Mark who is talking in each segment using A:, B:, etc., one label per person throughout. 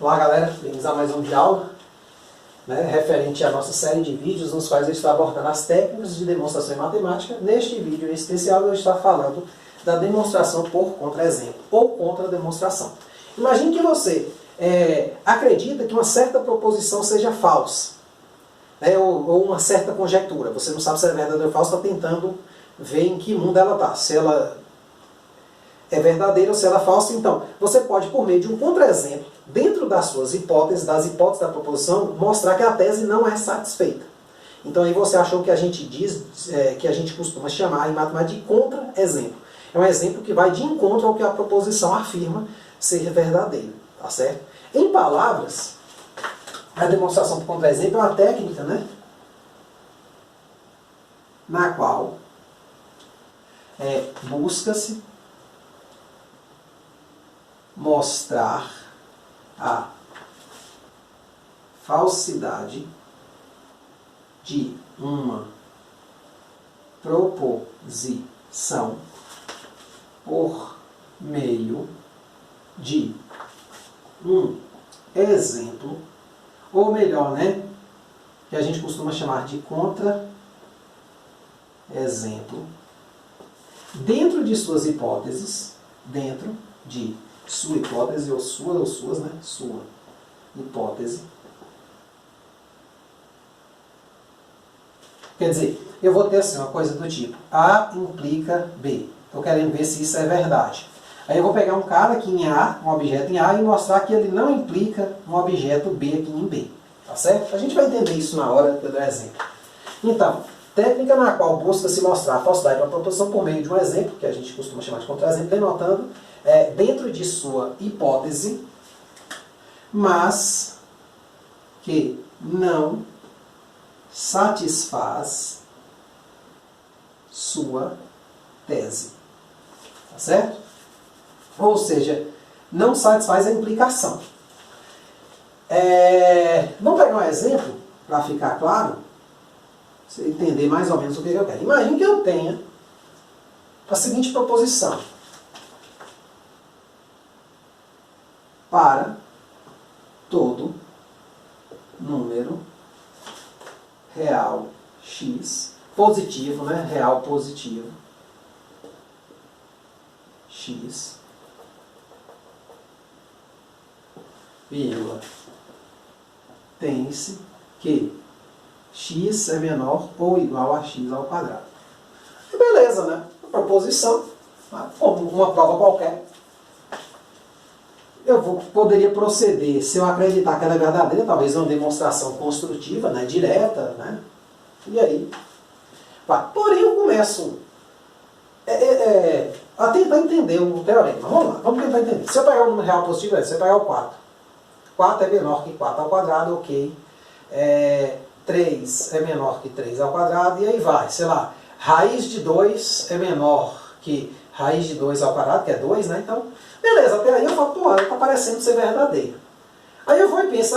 A: Olá galera, bem-vindos a mais um vídeo aula, referente à nossa série de vídeos nos quais eu estou abordando as técnicas de demonstração em matemática. Neste vídeo em especial eu estou falando da demonstração por contra-exemplo ou contra-demonstração. Imagine que você acredita que uma certa proposição seja falsa, ou uma certa conjectura. Você não sabe se ela é verdadeira ou falsa, está tentando ver em que mundo ela está, se ela é verdadeira ou se ela é falsa. Então, você pode, por meio de um contra-exemplo, dentro das suas hipóteses, das hipóteses da proposição, mostrar que a tese não é satisfeita. Então, aí você achou que a gente diz, que a gente costuma chamar em matemática de contra-exemplo. É um exemplo que vai de encontro ao que a proposição afirma ser verdadeiro, tá certo? Em palavras, a demonstração por contra-exemplo é uma técnica, na qual busca-se mostrar a falsidade de uma proposição por meio de um exemplo, ou melhor, que a gente costuma chamar de contra-exemplo, dentro de suas hipóteses, dentro de sua hipótese, ou suas, sua hipótese. Quer dizer, eu vou ter assim uma coisa do tipo, A implica B. Estou querendo ver se isso é verdade. Aí eu vou pegar um cara aqui em A, um objeto em A, e mostrar que ele não implica um objeto B aqui em B. Tá certo? A gente vai entender isso na hora que eu dou exemplo. Então, técnica na qual busca-se mostrar a falsidade de uma proposição por meio de um exemplo, que a gente costuma chamar de contra-exemplo, denotando dentro de sua hipótese, mas que não satisfaz sua tese. Tá certo? Ou seja, não satisfaz a implicação. Vamos pegar um exemplo, para ficar claro, você entender mais ou menos o que eu quero. Imagine que eu tenha a seguinte proposição. Para todo número real x, positivo, real positivo, x, vírgula, tem-se que x é menor ou igual a x ao quadrado. E beleza, Proposição, como uma prova qualquer. Eu poderia proceder, se eu acreditar que ela é verdadeira, talvez uma demonstração construtiva, direta, e aí. Porém, eu começo a tentar entender o teorema. Vamos lá, vamos tentar entender. Se eu pegar um número real positivo, se eu pegar o 4. 4 é menor que 4 ao quadrado, ok. 3 é menor que 3 ao quadrado, e aí vai, sei lá. Raiz de 2 é menor que raiz de 2 ao quadrado, que é 2, Então, beleza, até aí eu falo, está parecendo ser verdadeiro. Aí eu vou e penso,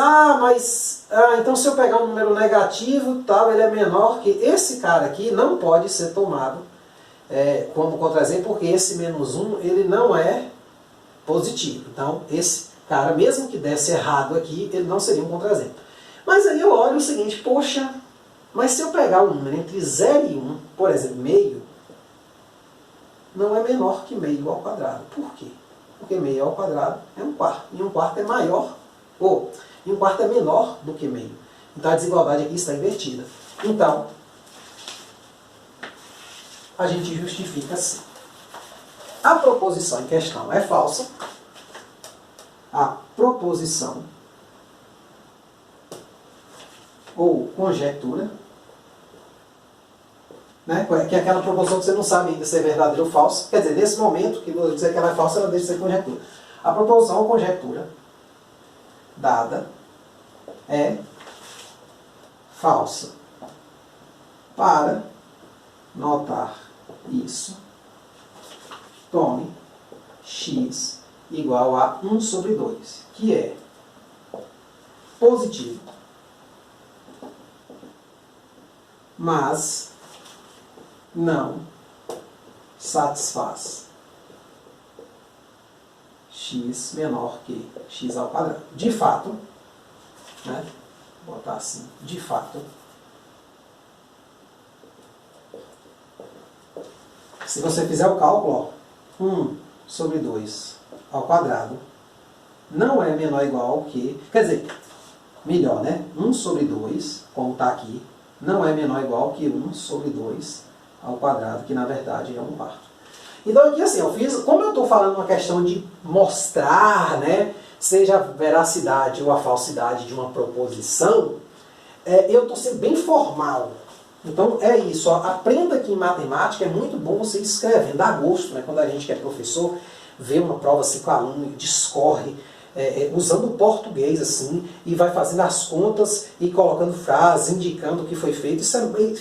A: então se eu pegar um número negativo, tal, ele é menor que esse cara aqui, não pode ser tomado como contra-exemplo, porque esse menos 1, ele não é positivo. Então, esse cara, mesmo que desse errado aqui, ele não seria um contra-exemplo. Mas aí eu olho o seguinte, poxa, mas se eu pegar um número entre 0 e 1, por exemplo, meio, não é menor que meio ao quadrado. Por quê? Porque meio ao quadrado é 1/4. E 1/4 é maior, e 1/4 é menor do que meio. Então a desigualdade aqui está invertida. Então, a gente justifica assim. A proposição em questão é falsa. A proposição ou conjectura, que é aquela proposição que você não sabe ainda se é verdadeira ou falsa. Quer dizer, nesse momento que você dizer que ela é falsa, ela deixa de ser conjectura. A proposição ou conjectura dada é falsa. Para notar isso, tome x igual a 1 sobre 2, que é positivo, mas não satisfaz x menor que x ao quadrado. De fato, né? Vou botar assim, de fato, se você fizer o cálculo, ó, 1 sobre 2 ao quadrado não é menor ou igual que, quer dizer, melhor, né? 1 sobre 2, como está aqui, não é menor ou igual que 1 sobre 2 ao quadrado, que na verdade é 1/4. Então aqui assim, eu fiz, como eu estou falando uma questão de mostrar, né, seja a veracidade ou a falsidade de uma proposição, eu estou sendo bem formal. Então é isso, ó, aprenda que em matemática é muito bom você ir escrevendo, dá gosto, né, quando a gente que é professor, vê uma prova assim com o aluno e discorre, usando o português assim, e vai fazendo as contas e colocando frases, indicando o que foi feito, isso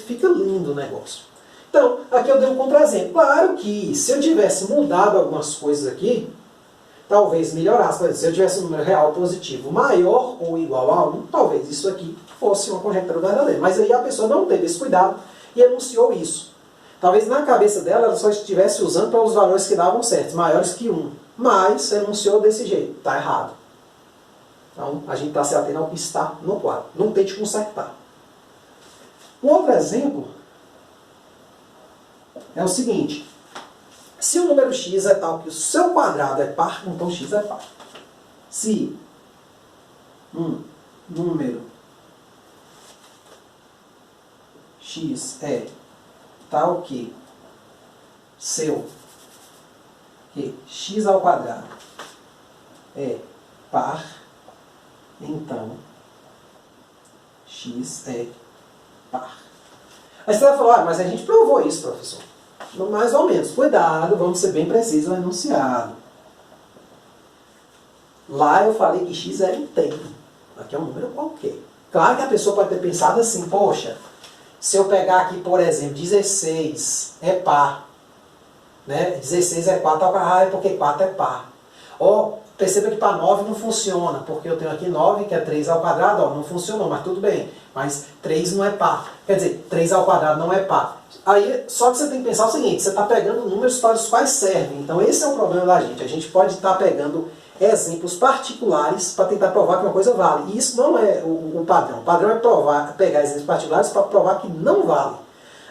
A: fica lindo o negócio. Então, aqui eu dei um contra-exemplo. Claro que se eu tivesse mudado algumas coisas aqui, talvez melhorasse. Por exemplo, se eu tivesse um número real positivo maior ou igual a 1, talvez isso aqui fosse uma conjectura verdadeira. Mas aí a pessoa não teve esse cuidado e enunciou isso. Talvez na cabeça dela ela só estivesse usando para os valores que davam certos, maiores que 1. Mas enunciou desse jeito. Está errado. Então, a gente está se atendo ao que está no quadro. Não tente consertar. Um outro exemplo é o seguinte. Se o número x é tal que o seu quadrado é par, então x é par. Se um número x é tal que x ao quadrado é par, então x é par. Aí você vai falar, mas a gente provou isso, professor. Mais ou menos. Cuidado, vamos ser bem precisos no enunciado. Lá eu falei que x era inteiro. Aqui é um número qualquer. Claro que a pessoa pode ter pensado assim, poxa, se eu pegar aqui, por exemplo, 16 é par, né? 16 é 4 ao quadrado, é porque 4 é par. Ó, perceba que para 9 não funciona, porque eu tenho aqui 9, que é 3 ao quadrado, ó, não funcionou, mas tudo bem. Mas 3 não é par. Quer dizer, 3 ao quadrado não é par. Aí, só que você tem que pensar o seguinte, você está pegando números para os quais servem. Então esse é o problema da gente. A gente pode estar pegando exemplos particulares para tentar provar que uma coisa vale. E isso não é o padrão. O padrão é pegar exemplos particulares para provar que não vale.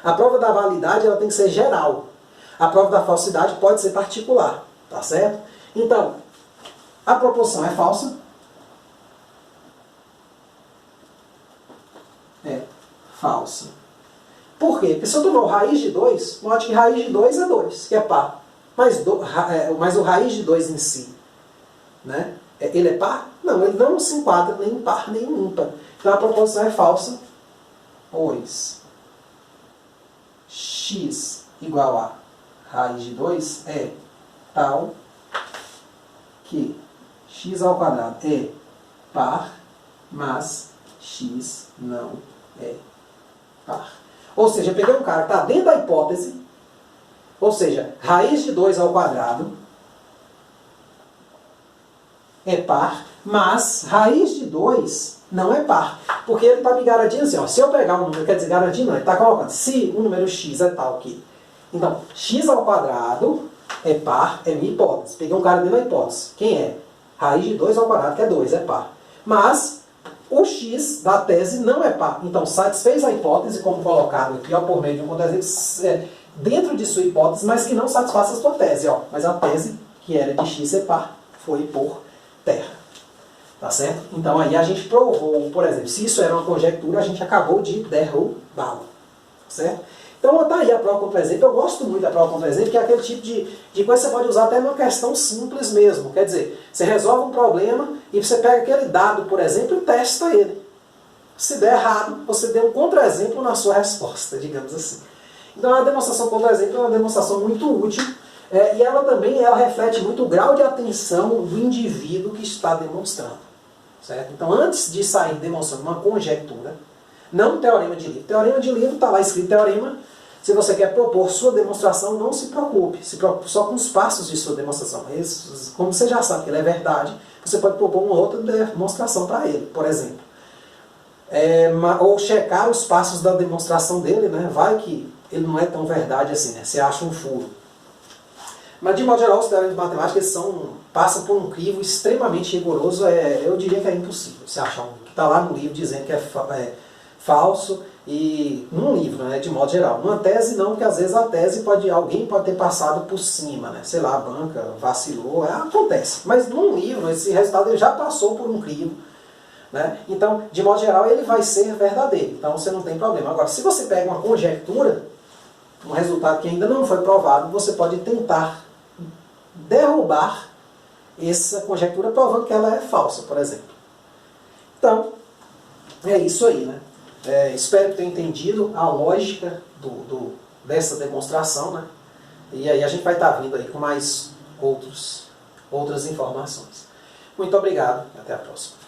A: A prova da validade ela tem que ser geral. A prova da falsidade pode ser particular. Tá certo? Então, a proporção é falsa. É falsa. Por quê? Porque se eu tomar o raiz de 2, note que raiz de 2 é 2, que é par. Mas o raiz de 2 em si, né? Ele é par? Não, ele não se enquadra nem em par nem em ímpar. Então a proporção é falsa, pois x igual a raiz de 2 é tal que x ao quadrado é par, mas x não é par. Ou seja, eu peguei um cara que está dentro da hipótese, ou seja, raiz de 2 ao quadrado é par, mas raiz de 2 não é par. Porque ele está me garantindo assim, ó, se eu pegar um número, quer dizer, garantindo não, ele está colocando, se o número x é tal que... Então, x ao quadrado é par, é minha hipótese. Peguei um cara dentro da hipótese. Quem é? Raiz de 2 ao quadrado, que é 2, é par. Mas o x da tese não é par. Então, satisfez a hipótese, como colocado aqui, ó, por meio de um contra-exemplo, dentro de sua hipótese, mas que não satisfaça a sua tese. Ó. Mas a tese, que era de x ser par, foi por terra. Tá certo? Então, aí a gente provou, por exemplo, se isso era uma conjectura, a gente acabou de derrubá-lo. Certo? Então, tá aí a prova contra-exemplo. Eu gosto muito da prova contra-exemplo, que é aquele tipo de coisa que você pode usar até numa questão simples mesmo. Quer dizer, você resolve um problema e você pega aquele dado, por exemplo, e testa ele. Se der errado, você deu um contra-exemplo na sua resposta, digamos assim. Então, a demonstração contra-exemplo é uma demonstração muito útil e ela também reflete muito o grau de atenção do indivíduo que está demonstrando. Certo? Então, antes de sair demonstrando uma conjectura, não teorema de livro. Teorema de livro está lá escrito teorema. Se você quer propor sua demonstração, não se preocupe. Se preocupe só com os passos de sua demonstração. Como você já sabe que ele é verdade, você pode propor uma outra demonstração para ele, por exemplo. Ou checar os passos da demonstração dele, né? Vai que ele não é tão verdade assim, né? Você acha um furo. Mas, de modo geral, os teoremas de matemática eles passam por um crivo extremamente rigoroso. Eu diria que é impossível você achar um que está lá no livro dizendo que é falso, e num livro, né, de modo geral. Numa tese não, porque às vezes a tese alguém pode ter passado por cima, né? Sei lá, a banca vacilou, acontece. Mas num livro, esse resultado ele já passou por um crivo, né? Então, de modo geral, ele vai ser verdadeiro. Então você não tem problema. Agora, se você pega uma conjectura, um resultado que ainda não foi provado, você pode tentar derrubar essa conjectura provando que ela é falsa, por exemplo. Então, é isso aí, né? Espero que tenha entendido a lógica dessa demonstração, né? E aí a gente vai estar vindo aí com mais outras informações. Muito obrigado e até a próxima.